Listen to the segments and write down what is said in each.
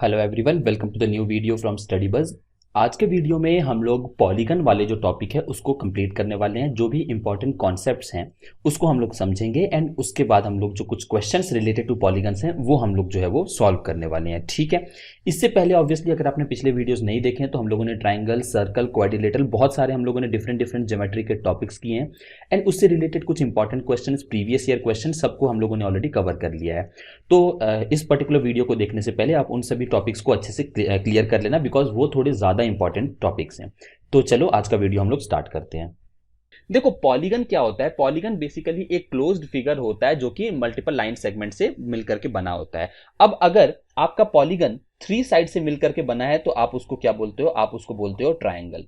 Hello everyone, welcome to the new video from study buzz. आज के video में हम लोग पॉलीगन वाले जो टॉपिक है उसको कंप्लीट करने वाले हैं। जो भी इंपॉर्टेंट कॉन्सेप्ट्स हैं उसको हम लोग समझेंगे एंड उसके बाद हम लोग जो कुछ क्वेश्चंस रिलेटेड टू पॉलीगन्स हैं वो हम लोग जो है वो सॉल्व करने वाले हैं। ठीक है, इससे पहले ऑब्वियसली अगर आपने पिछले वीडियोस नहीं देखे हैं तो हम लोगों ने ट्राइंगल, सर्कल, क्वाड्रिलेटरल बहुत सारे हम लोगों ने डिफरेंट डिफरेंट ज्योमेट्री के टॉपिक्स किए हैं एंड उससे रिलेटेड कुछ important question, previous year question सबको हम लोगों ने ऑलरेडी कवर कर लिया है। तो इस पर्टिकुलर वीडियो को देखने से पहले आप उन सभी टॉपिक्स को अच्छे से क्लियर कर लेना, बिकॉज वो थोड़े ज़्यादा इंपॉर्टेंट टॉपिक्स हैं। तो चलो आज का वीडियो हम लोग स्टार्ट करते हैं। देखो, पॉलीगन क्या होता है। पॉलीगन बेसिकली एक क्लोज्ड फिगर होता है जो कि मल्टीपल लाइन सेगमेंट से मिलकर के बना होता है। अब अगर आपका पॉलीगन 3 साइड से मिलकर के बना है तो आप उसको क्या बोलते हो? आप उसको बोलते हो ट्राइंगल।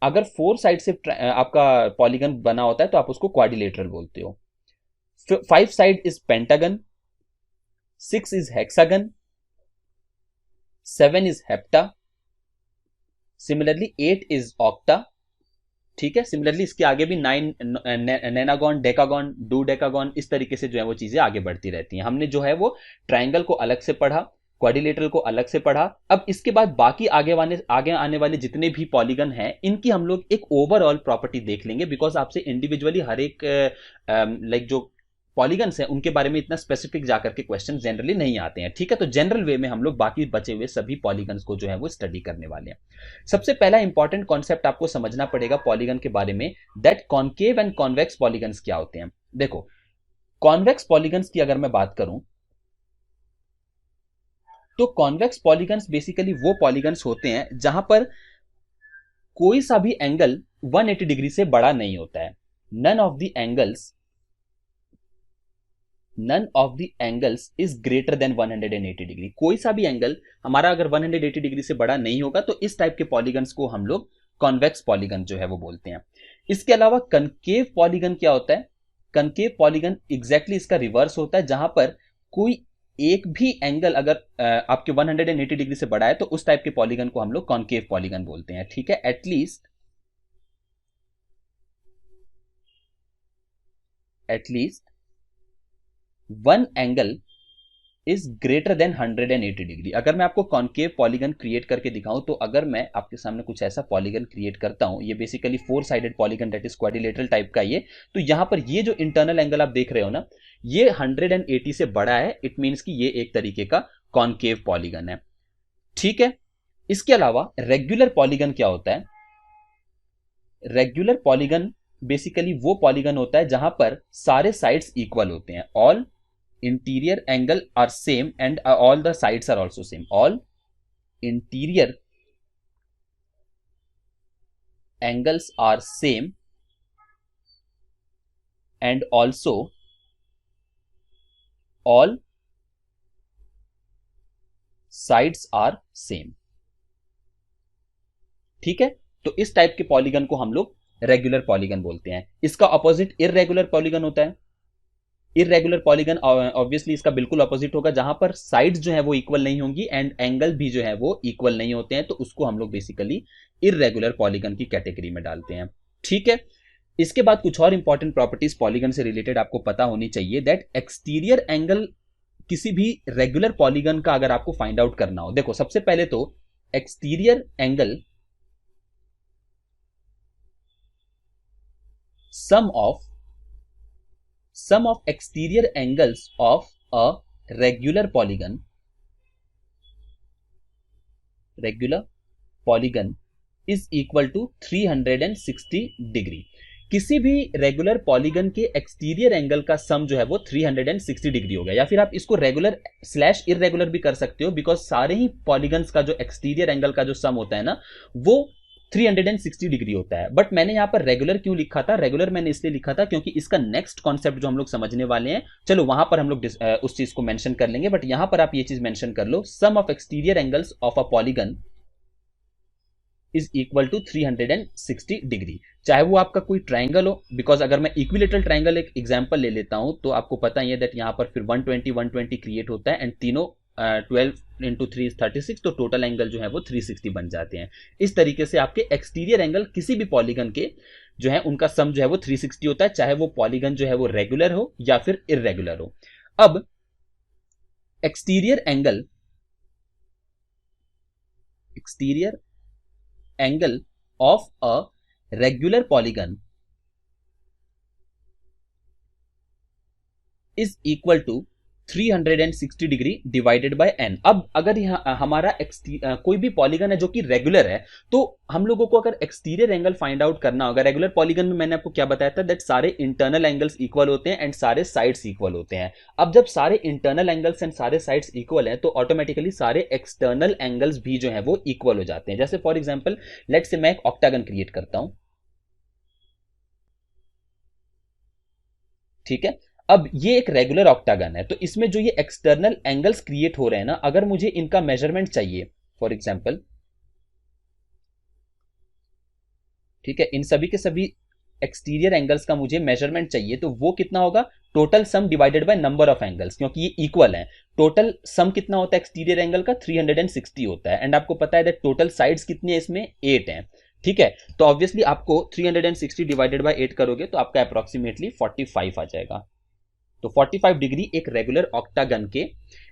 अगर 4 साइड से आपका पॉलीगन बना होता है तो आप उसको क्वाड्रिलेटरल बोलते हो। 5 side is pentagon, 6 is hexagon, 7 is hepta, similarly 8 is octa। ठीक है, सिमिलरली इसके आगे भी 9 नेनागॉन, डेकागॉन, डूडेकागॉन, इस तरीके से जो है वो चीजें आगे बढ़ती रहती हैं। हमने जो है वो ट्राइंगल को अलग से पढ़ा, क्वाड्रिलेटरल को अलग से पढ़ा। अब इसके बाद बाकी आगे आने वाले जितने भी पॉलीगन हैं इनकी हम लोग एक ओवरऑल प्रॉपर्टी देख लेंगे, बिकॉज आपसे इंडिविजुअली हर एक लाइक जो पॉलीगन्स हैं उनके बारे में इतना स्पेसिफिक जाकर के क्वेश्चन जनरली नहीं आते हैं। ठीक है, तो जनरल वे में हम लोग बाकी बचे हुए सभी पॉलीगन्स को जो है वो स्टडी करने वाले हैं। सबसे पहला इंपॉर्टेंट कॉन्सेप्ट आपको समझना पड़ेगा पॉलीगन के बारे में, that concave and convex polygons क्या होते हैं। देखो, कॉन्वेक्स पॉलीगन्स की अगर मैं बात करूं तो कॉन्वेक्स पॉलीगन्स बेसिकली वो पॉलीगन्स होते हैं जहां पर कोई सा भी एंगल 180 डिग्री से बड़ा नहीं होता है। None of the angles is greater than 180 degree. कोई सा भी एंगल हमारा अगर 180 डिग्री से बड़ा नहीं होगा तो इस टाइप के पॉलीगन्स को हम लोग कॉन्वेक्स पॉलीगन जो है वो बोलते हैं। इसके अलावा कनकेव पॉलीगन क्या होता है? कनकेव पॉलीगन एग्जैक्टली इसका रिवर्स होता है, जहां पर कोई एक भी एंगल अगर आपके 180 डिग्री से बड़ा है तो उस टाइप के पॉलीगन को हम लोग कॉन्केव पॉलीगन बोलते हैं। ठीक है, at least one angle is greater than 180 degree. अगर मैं आपको कॉन्केव पॉलीगन क्रिएट करके दिखाऊं तो अगर मैं आपके सामने कुछ ऐसा पॉलीगन क्रिएट करता हूं, ये basically 4 sided polygon that is quadrilateral type का ये, तो यहां पर ये जो इंटरनल एंगल आप देख रहे हो ना, ये 180 से बड़ा है। इट मीन्स कि ये एक तरीके का कॉन्केव पॉलीगन है। ठीक है, इसके अलावा रेगुलर पॉलीगन क्या होता है? रेगुलर पॉलीगन बेसिकली वो पॉलीगन होता है जहां पर सारे साइड्स इक्वल होते हैं। All interior angle are same and all the sides are also same. All interior angles are same and also all sides are same. ठीक है, तो इस टाइप के पॉलीगन को हम लोग रेगुलर पॉलीगन बोलते हैं। इसका ऑपोजिट इररेगुलर पॉलीगन होता है। इररेगुलर पॉलीगन ऑब्वियसली इसका बिल्कुल अपोजिट होगा, जहां पर साइड्स जो है वो इक्वल नहीं होंगी एंड एंगल भी जो है वो इक्वल नहीं होते हैं, तो उसको हम लोग बेसिकली इररेगुलर पॉलीगन की कैटेगरी में डालते हैं। ठीक है, इसके बाद कुछ और इंपॉर्टेंट प्रॉपर्टीज पॉलीगन से रिलेटेड आपको पता होनी चाहिए, दैट एक्सटीरियर एंगल किसी भी रेगुलर पॉलीगन का अगर आपको फाइंड आउट करना हो, देखो सबसे पहले तो exterior angle sum of exterior angles of a regular polygon is equal to 360 degree. किसी भी रेगुलर पॉलीगन के एक्सटीरियर एंगल का सम जो है वो 360 डिग्री हो गया, या फिर आप इसको रेगुलर स्लैश इररेगुलर भी कर सकते हो, बिकॉज सारे ही पॉलीगन्स का जो एक्सटीरियर एंगल का जो सम होता है ना वो 360 डिग्री होता है। बट मैंने यहां पर रेगुलर क्यों लिखा था? रेगुलर मैंने इसलिए लिखा था क्योंकि इसका नेक्स्ट कॉन्सेप्ट जो हम लोग समझने वाले हैं, चलो वहां पर हम लोग उस चीज को मेंशन कर लेंगे, बट यहां पर आप ये चीज मेंशन कर लो, sum of exterior angles of a polygon is equal to 360 degree. चाहे वो आपका कोई ट्राइंगल हो, बिकॉज अगर मैं इक्विलेटरल ट्राइंगल एक एग्जांपल ले लेता हूं तो आपको पता ही है दैट यहां पर फिर 120 क्रिएट होता है एंड तीनों 12 इंटू 3 इज 36, तो टोटल एंगल जो है वो 360 बन जाते हैं। इस तरीके से आपके एक्सटीरियर एंगल किसी भी पॉलीगन के जो है उनका सम जो है वो 360 होता है, चाहे वो पॉलीगन जो है वो रेगुलर हो या फिर इररेगुलर हो। अब exterior angle exterior angle of a regular polygon is equal to 360 degree divided by n। अब अगर यहाँ हमारा कोई भी पॉलीगन है जो कि रेगुलर है, तो हम लोगों को अगर एक्सटीरियर एंगल फाइंड आउट करना होगा, रेगुलर पॉलीगन में मैंने आपको क्या बताया था, दैट सारे इंटरनल एंगल्स इक्वल होते हैं एंड सारे साइड्स इक्वल होते हैं। अब जब सारे इंटरनल एंगल्स एंड सारे साइड्स इक्वल हैं, तो ऑटोमेटिकली सारे एक्सटर्नल एंगल्स भी जो है वो इक्वल हो जाते हैं। जैसे फॉर एग्जाम्पल लेट्स से मैं एक ऑक्टागन क्रिएट करता हूं, ठीक है। अब ये एक रेगुलर ऑक्टागन है, तो इसमें जो ये एक्सटर्नल एंगल्स क्रिएट हो रहे हैं ना, अगर मुझे इनका मेजरमेंट चाहिए फॉर एग्जांपल, ठीक है, इन सभी के सभी एक्सटीरियर एंगल्स का मुझे मेजरमेंट चाहिए, तो वो कितना होगा, total sum divided by number of angles, क्योंकि ये इक्वल है। टोटल सम कितना होता है एक्सटीरियर एंगल का, 360 होता है, एंड आपको पता है दैट टोटल साइड्स कितनी है इसमें, 8 है, ठीक है। तो ऑब्वियसली आपको 360 डिवाइडेड बाय 8 करोगे तो आपका अप्रोक्सीमेटली 45 आ जाएगा। तो 45 डिग्री एक रेगुलर ऑक्टागन के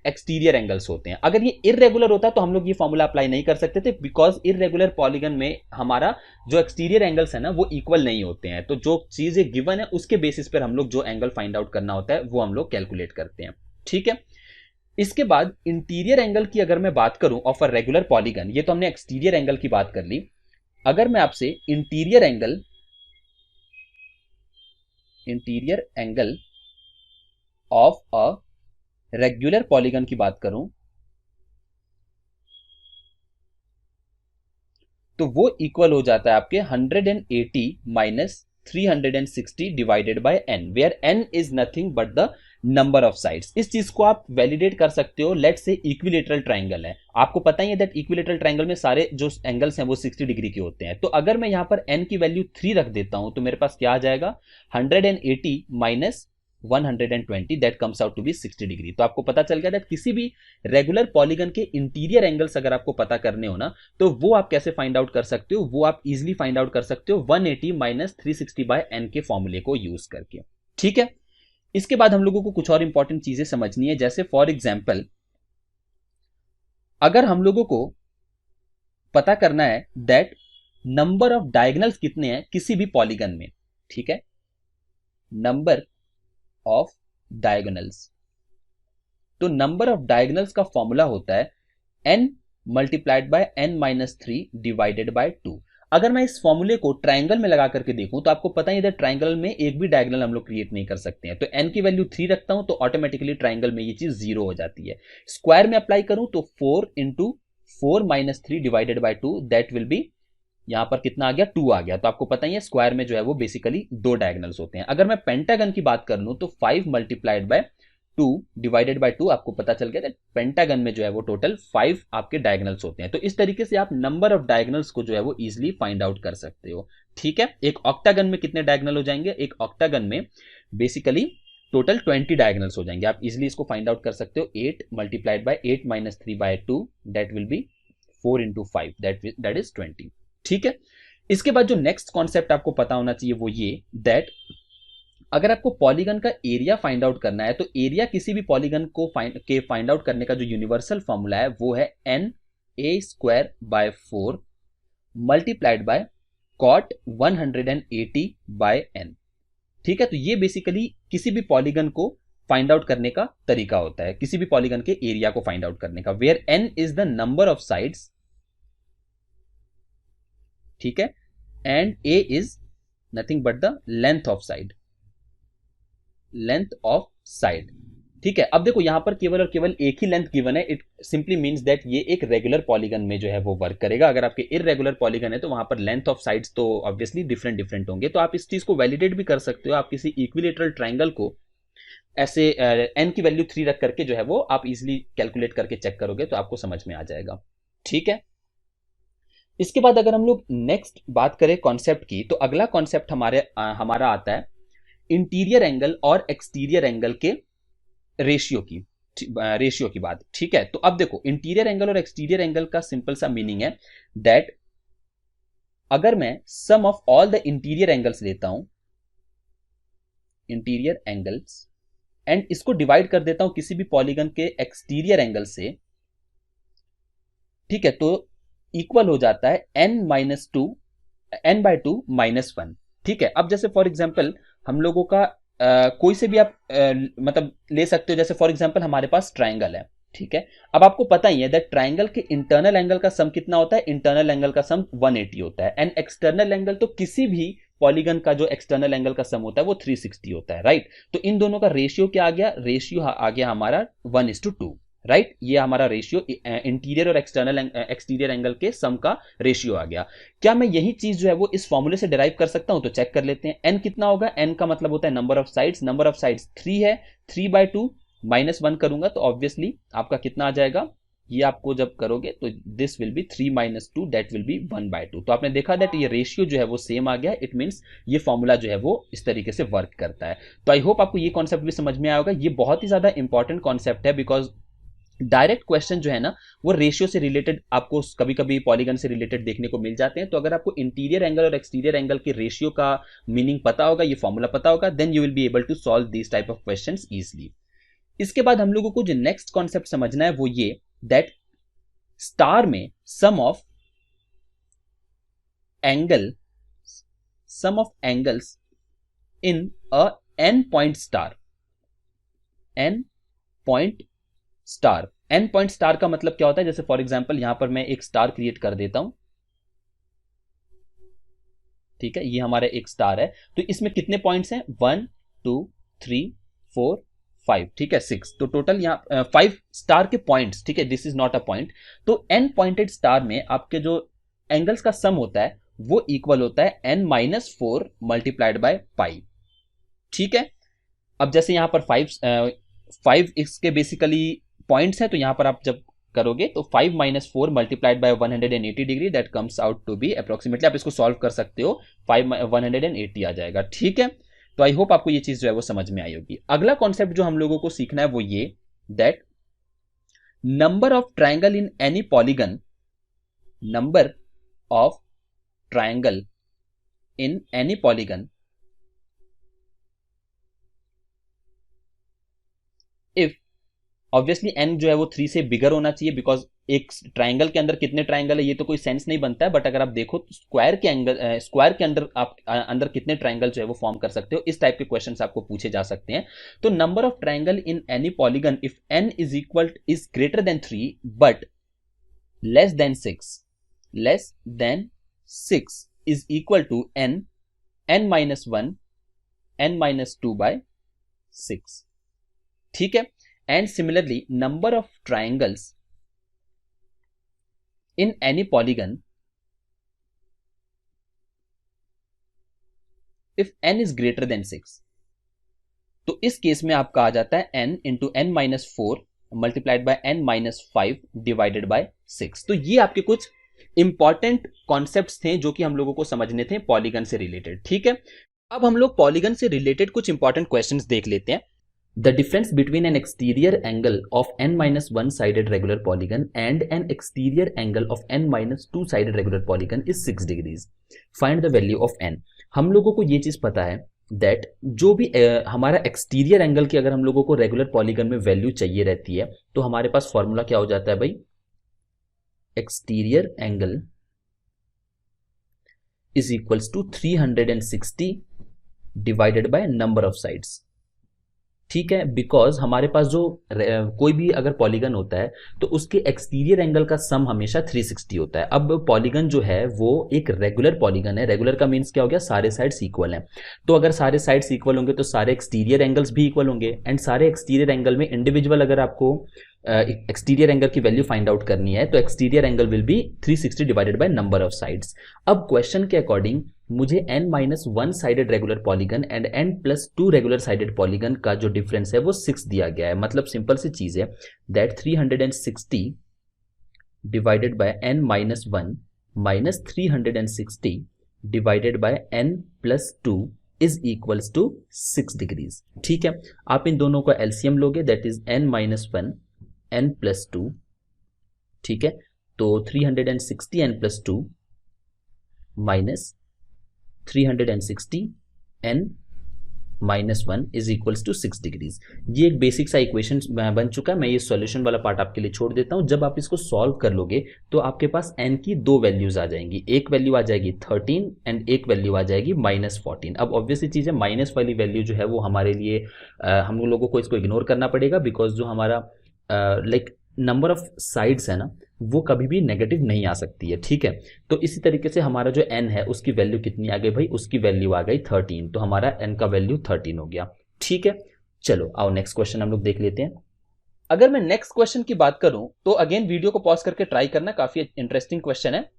एक्सटीरियर एंगल्स होते हैं। अगर ये इररेगुलर होता तो हम लोग ये फॉर्मूला अप्लाई नहीं कर सकते थे, बिकॉज इररेगुलर पॉलीगन में हमारा जो एक्सटीरियर एंगल्स है ना वो इक्वल नहीं होते हैं। तो जो चीजें गिवन है उसके बेसिस पर हम लोग जो एंगल फाइंड आउट करना होता है वो हम लोग कैलकुलेट करते हैं, ठीक है। इसके बाद इंटीरियर एंगल की अगर मैं बात करूं ऑफ अ रेगुलर पॉलीगन, ये तो हमने एक्सटीरियर एंगल की बात कर ली। अगर मैं आपसे interior angle of a regular polygon की बात करूं, तो वो इक्वल हो जाता है आपके 180 minus 360 divided by n, where n is nothing but the number of sides. इस चीज को आप वैलिडेट कर सकते हो, लेट्स से इक्विलेटरल ट्राइंगल है, आपको पता ही है दैट इक्विलेटरल ट्राइंगल में सारे जो एंगल्स हैं वो 60 डिग्री के होते हैं। तो अगर मैं यहां पर n की वैल्यू 3 रख देता हूं, तो मेरे पास क्या आ जाएगा, 180 minus 120, that comes out to be 60 degree. तो आपको पता चल गया दैट किसी भी रेगुलर पॉलीगन के इंटीरियर एंगल्स अगर आपको पता करने हो ना, तो वो आप कैसे फाइंड आउट कर सकते हो, वो आप इजीली फाइंड आउट कर सकते हो 180 माइनस 360 बाय n के फॉर्मूले को यूज करके, ठीक है। इसके बाद हम लोगों को कुछ और इंपॉर्टेंट चीजें समझनी है, जैसे फॉर एग्जाम्पल अगर हम लोगों को पता करना है दैट नंबर ऑफ डायगोनल्स कितने हैं किसी भी पॉलीगन में, ठीक है, नंबर ऑफ डायगोनल्स, तो नंबर ऑफ डायगोनल्स का फॉर्मूला होता है n multiplied by n minus 3 divided by 2। अगर मैं इस फॉर्मूले को ट्राइंगल में लगा करके देखूं, तो आपको पता ही है ट्राइंगल में एक भी डायगोनल हम लोग क्रिएट नहीं कर सकते हैं। तो n की वैल्यू 3 रखता हूं तो ऑटोमेटिकली ट्राइंगल में ये चीज 0 हो जाती है। स्क्वायर में अप्लाई करूं तो 4 into 4 minus 3 divided by 2, that will B, यहां पर कितना आ गया, 2 आ गया। तो आपको पता ही है स्क्वायर में जो है वो बेसिकली 2 डायगोनल्स होते हैं। अगर मैं पेंटागन की बात कर लूं तो 5 मल्टीप्लाइड बाय 2 डिवाइडेड बाय 2, आपको पता चल गया पेंटागन में जो है वो टोटल 5 आपके डायगोनल्स होते हैं। तो इस तरीके से आप नंबर ऑफ डायगोनल्स को जो है वो इजीली फाइंड आउट कर सकते हो, ठीक है। एक ऑक्टागन में कितने डायगोनल हो जाएंगे, एक ऑक्टागन में बेसिकली टोटल 20 डायगोनल्स हो जाएंगे। आप इजीली इसको फाइंड आउट कर सकते हो, 8 multiplied by 8 minus 3 by 2, that will be 4 into 5, that is 20, ठीक है। इसके बाद जो नेक्स्ट कॉन्सेप्ट आपको पता होना चाहिए वो ये, दैट अगर आपको पॉलीगन का एरिया फाइंड आउट करना है, तो एरिया किसी भी पॉलीगन को फाइंड आउट करने का जो यूनिवर्सल फॉर्मूला है वो है n a square by 4 multiplied by cot 180 by n, ठीक है। तो ये बेसिकली किसी भी पॉलीगन को फाइंड आउट करने का तरीका होता है, किसी भी पॉलीगन के एरिया को फाइंड आउट करने का, where n is the number of sides, ठीक है, and a is nothing but the length of side, ठीक है। अब देखो यहां पर केवल और केवल एक ही लेंथ गिवन है, इट सिंपली मींस दैट ये एक रेगुलर पॉलीगन में जो है वो वर्क करेगा। अगर आपके इररेगुलर पॉलीगन है तो वहां पर लेंथ ऑफ साइड्स तो ऑब्वियसली डिफरेंट होंगे। तो आप इस चीज को वैलिडेट भी कर सकते हो, आप किसी इक्विलेटरल ट्राइंगल को ऐसे n की वैल्यू 3 रख करके जो है वो आप इजिली कैलकुलेट करके चेक करोगे तो आपको समझ में आ जाएगा, ठीक है। इसके बाद अगर हम लोग नेक्स्ट बात करें कॉन्सेप्ट की, तो अगला कॉन्सेप्ट हमारा आता है इंटीरियर एंगल और एक्सटीरियर एंगल के रेशियो की बात, ठीक है। तो अब देखो इंटीरियर एंगल और एक्सटीरियर एंगल का सिंपल सा मीनिंग है दैट अगर मैं sum of all the interior angles लेता हूं, इंटीरियर एंगल्स, एंड इसको डिवाइड कर देता हूं किसी भी पॉलीगन के एक्सटीरियर एंगल से, ठीक है, तो इक्वल हो जाता है n/2 ठीक है। अब जैसे फॉर एग्जांपल हम लोगों का कोई से भी आप मतलब ले सकते हो, जैसे फॉर एग्जांपल हमारे पास ट्राइंगल है, ठीक है। अब आपको पता ही है दैट ट्राइंगल के इंटरनल एंगल का सम कितना होता है, इंटरनल एंगल का सम 180 होता है, एंड एक्सटर्नल एंगल तो किसी भी पॉलीगन का जो एक्सटर्नल एंगल का सम होता है वो 360 होता है, राइट। तो इन दोनों का रेशियो क्या आ गया, रेशियो आ गया हमारा 1:2, राइट। ये हमारा रेशियो इंटीरियर और एक्सटीरियर एंगल के सम का रेशियो आ गया। क्या मैं यही चीज जो है वो इस फॉर्मूले से डिराइव कर सकता हूं, तो चेक कर लेते हैं। एन कितना होगा, एन का मतलब होता है number of sides, number of sides 3 है, 3/2 -1 करूंगा तो ऑब्वियसली आपका कितना आ जाएगा, ये आपको जब करोगे तो this will be 3 - 2 that will B 1/2। तो आपने देखा दैट ये रेशियो जो है वो सेम आ गया, इट मींस ये फॉर्मूला जो है वो इस तरीके से वर्क करता है। तो आई होप आपको ये कॉन्सेप्ट भी समझ में आया होगा। ये बहुत ही ज्यादा इंपॉर्टेंट कॉन्सेप्ट है, बिकॉज डायरेक्ट क्वेश्चन जो है ना वो रेशियो से रिलेटेड आपको कभी कभी पॉलीगन से रिलेटेड देखने को मिल जाते हैं। तो अगर आपको इंटीरियर एंगल और एक्सटीरियर एंगल के रेशियो का मीनिंग पता होगा, ये फॉर्मूला पता होगा, then you will be able to solve this type of questions easily. इसके बाद हम लोगों को जो नेक्स्ट कॉन्सेप्ट समझना है वो ये दैट स्टार में sum of angles in a n point star, n point star का मतलब क्या होता है, जैसे फॉर एग्जांपल यहां पर मैं एक स्टार क्रिएट कर देता हूं, ठीक है। ये हमारा एक स्टार है, तो इसमें कितने पॉइंट्स हैं, 1 2 3 4 5, ठीक है, 6। तो टोटल यहां 5 स्टार के पॉइंट्स, ठीक है, this is not a point. तो n पॉइंटेड स्टार में आपके जो एंगल्स का सम होता है वो इक्वल होता है n-4 मल्टीप्लाइड बाय पाई, ठीक है। अब जैसे यहां पर 5 इसके बेसिकली पॉइंट्स हैं, तो यहां पर आप जब करोगे तो 5 - 4 multiplied by 180 degree that comes out to be approximately, आप इसको सॉल्व कर सकते हो, 180 आ जाएगा, ठीक है। तो आई होप आपको ये चीज जो है वो समझ में आई होगी। अगला कॉन्सेप्ट जो हम लोगों को सीखना है वो ये that number of triangle in any polygon, number of triangle in any polygon if obviously n जो है वो 3 से बिगर होना चाहिए, बिकॉज एक ट्राइंगल के अंदर कितने ट्राइंगल है ये तो कोई सेंस नहीं बनता है, बट अगर आप देखो तो स्क्वायर के अंदर आप अंदर कितने ट्राइंगल जो है वो फॉर्म कर सकते हो, इस टाइप के क्वेश्चंस आपको पूछे जा सकते हैं। तो number of triangle in any polygon if n is greater than 3 but less than 6 is equal to n-1 n-2/6, ठीक है। And similarly, number of triangles in any polygon if n is greater than 6, तो इस case में आपका आ जाता है n into n-4 multiplied by n-5 divided by 6। तो ये आपके कुछ इंपॉर्टेंट कॉन्सेप्ट्स थे जो कि हम लोगों को समझने थे पॉलीगन से रिलेटेड, ठीक है। अब हम लोग पॉलीगन से रिलेटेड कुछ इंपॉर्टेंट क्वेश्चंस देख लेते हैं। The difference between an exterior angle of n-1 sided regular polygon and an exterior angle of n-2 sided regular polygon is 6 degrees. Find the value of n. हम लोगों को ये चीज पता है that जो भी हमारा एक्सटीरियर एंगल की अगर हम लोगों को रेगुलर पॉलीगन में वैल्यू चाहिए रहती है तो हमारे पास फॉर्मूला क्या हो जाता है भाई, exterior angle is equals to 360 divided by number of sides, ठीक है। बिकॉज हमारे पास जो कोई भी अगर पॉलीगन होता है तो उसके एक्सटीरियर एंगल का सम हमेशा 360 होता है। अब पॉलीगन जो है वो एक रेगुलर पॉलीगन है, रेगुलर का मीन्स क्या हो गया, सारे साइड्स इक्वल हैं। तो अगर सारे साइड्स इक्वल होंगे तो सारे एक्सटीरियर एंगल्स भी इक्वल होंगे, एंड सारे एक्सटीरियर एंगल में इंडिविजुअल अगर आपको एक्सटीरियर एंगल की वैल्यू फाइंड आउट करनी है तो exterior angle will B 360 divided by number of sides. अब क्वेश्चन के अकॉर्डिंग मुझे n-1 sided regular polygon and n+2 regular sided polygon का जो डिफरेंस है वो 6 दिया गया है। मतलब सिंपल सी चीज है that 360 divided by n-1 minus 360 divided by n+2 is equals to 6 degrees, ठीक है। आप इन दोनों का एलसीएम लोगे दैट इज n-1 n+2, ठीक है। तो 360 n+2 minus 360 n -1 is equals to 6 degrees. ये एक बेसिक सा इक्वेशन बन चुका है। मैं ये सॉल्यूशन वाला पार्ट आपके लिए छोड़ देता हूँ। जब आप इसको सॉल्व कर लोगे तो आपके पास n की दो वैल्यूज आ जाएंगी, एक वैल्यू आ जाएगी 13 एंड एक वैल्यू आ जाएगी -14। अब ऑब्वियसली चीज़ है, माइनस वाली वैल्यू जो है वो हमारे लिए हम लोगों को इसको इग्नोर करना पड़ेगा, बिकॉज जो हमारा लाइक नंबर ऑफ साइड्स है ना, वो कभी भी नेगेटिव नहीं आ सकती है, ठीक है। तो इसी तरीके से हमारा जो n है उसकी वैल्यू कितनी आ गई भाई, उसकी वैल्यू आ गई 13, तो हमारा n का वैल्यू 13 हो गया, ठीक है। चलो आओ नेक्स्ट क्वेश्चन हम लोग देख लेते हैं। अगर मैं नेक्स्ट क्वेश्चन की बात करूं तो अगेन वीडियो को पॉज करके ट्राई करना, काफी इंटरेस्टिंग क्वेश्चन है।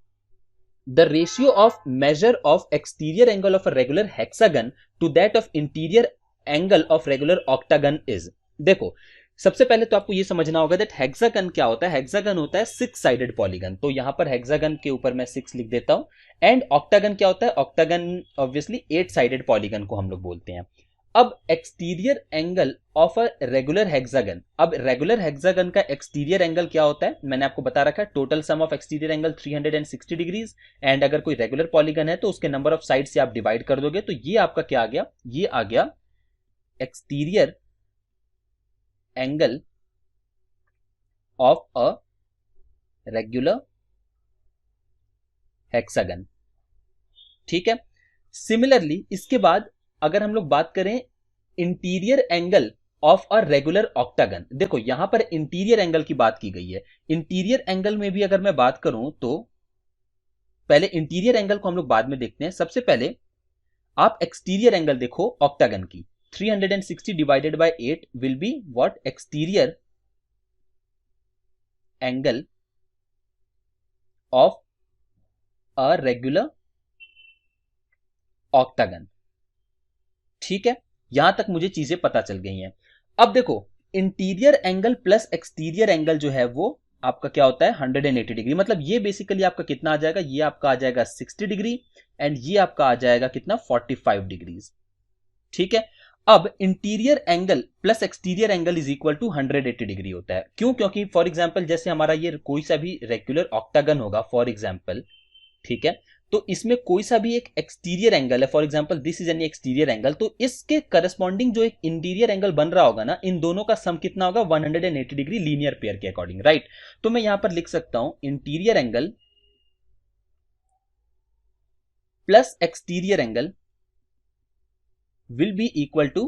The ratio of measure of exterior angle of a regular hexagon to that of interior angle of regular octagon is. देखो सबसे पहले तो आपको यह समझना होगा दैट हेक्सागन क्या होता है। हेक्सागन होता है 6 साइडेड पॉलीगन, तो यहां पर हेक्सागन के ऊपर मैं 6 लिख देता हूं। एंड ऑक्टागन क्या होता है, ऑक्टागन ऑब्वियसली 8 साइडेड पॉलीगन को हम लोग बोलते हैं। अब exterior angle of a regular hexagon, अब रेगुलर हेक्सागन का एक्सटीरियर एंगल क्या होता है, मैंने आपको बता रखा है total sum of exterior angle 360 degrees. And अगर कोई रेगुलर पॉलीगन है तो उसके नंबर ऑफ साइड से आप डिवाइड कर दोगे, तो ये आपका क्या आ गया, ये आ गया exterior angle of a regular hexagon, ठीक है। सिमिलरली इसके बाद अगर हम लोग बात करें interior angle of a regular octagon, देखो यहां पर इंटीरियर एंगल की बात की गई है। इंटीरियर एंगल में भी अगर मैं बात करूं तो पहले इंटीरियर एंगल को हम लोग बाद में देखते हैं। सबसे पहले आप एक्सटीरियर एंगल देखो ऑक्टागन की, 360 divided bye 8 will be what, exterior angle of a regular octagon, ठीक है। यहां तक मुझे चीजें पता चल गई हैं। अब देखो interior angle plus exterior angle जो है वो आपका क्या होता है 180 डिग्री, मतलब ये बेसिकली आपका कितना आ जाएगा, ये आपका आ जाएगा 60 डिग्री एंड ये आपका आ जाएगा कितना 45 डिग्रीज, ठीक है। अब interior angle plus exterior angle is equal to 180 degree होता है। क्यों, क्योंकि फॉर एग्जांपल जैसे हमारा ये कोई सा भी रेगुलर ऑक्टागन होगा फॉर एग्जांपल, ठीक है, तो इसमें कोई सा भी एक एक्सटीरियर एंगल है, for example this is an exterior angle, तो इसके करस्पॉन्डिंग जो एक इंटीरियर एंगल बन रहा होगा ना, इन दोनों का सम कितना होगा 180 डिग्री लीनियर पेयर के अकॉर्डिंग, राइट। तो मैं यहां पर लिख सकता हूं interior angle plus exterior angle will be equal to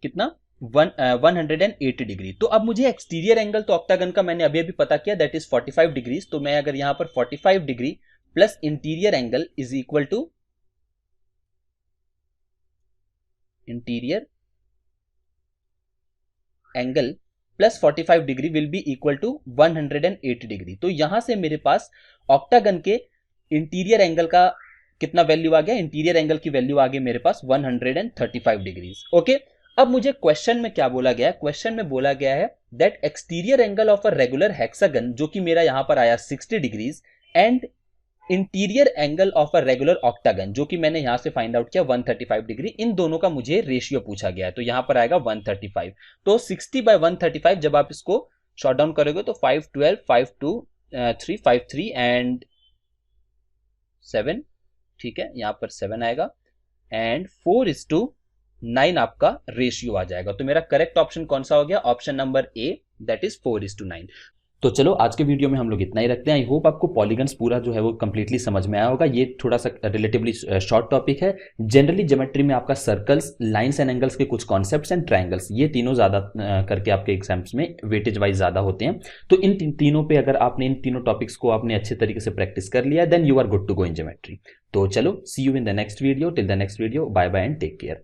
कितना 180 डिग्री। तो अब मुझे एक्सटीरियर एंगल तो ऑक्टागन का मैंने अभी अभी पता किया, दैट इज 45 डिग्रीज। तो मैं अगर यहां पर 45 degree plus interior angle is equal to interior angle plus 45 degree will be equal to 180 degree. तो यहां से मेरे पास ऑक्टागन के इंटीरियर एंगल का कितना वैल्यू आ गया, इंटीरियर एंगल की वैल्यू आ गई मेरे पास 135 डिग्रीज, ओके। अब मुझे क्वेश्चन में क्या बोला गया है, क्वेश्चन में बोला गया है that exterior angle of a regular hexagon, जो कि मेरा यहां पर आया 60 degrees, and interior angle of a regular octagon, जो कि मैंने यहां से फाइंड आउट किया 135 डिग्री, इन दोनों का मुझे रेशियो पूछा गया है, तो यहां पर आएगा 135। तो 60 बाय 135 जब आप इसको शॉर्ट डाउन करोगे तो 5 12 5 2 3 5 3 एंड 7, ठीक है, यहां पर 7 आएगा एंड 4:9 आपका रेशियो आ जाएगा। तो मेरा करेक्ट ऑप्शन कौन सा हो गया, option number A, that is 4:9। तो चलो आज के वीडियो में हम लोग इतना ही रखते हैं। आई होप आपको पॉलीगन्स पूरा जो है वो कंप्लीटली समझ में आया होगा। ये थोड़ा सा रिलेटिवली शॉर्ट टॉपिक है। जनरली ज्योमेट्री में आपका सर्कल्स, लाइंस एंड एंगल्स के कुछ कॉन्सेप्ट्स एंड ट्रायंगल्स, ये तीनों ज़्यादा करके आपके एग्जाम्स में वेटेज वाइज ज़्यादा होते हैं। तो इन तीनों पे अगर आपने इन तीनों टॉपिक्स को आपने अच्छे तरीके से प्रैक्टिस कर लिया then you are good to go in geometry. तो चलो see you in the next video, till the next video, bye bye and take care.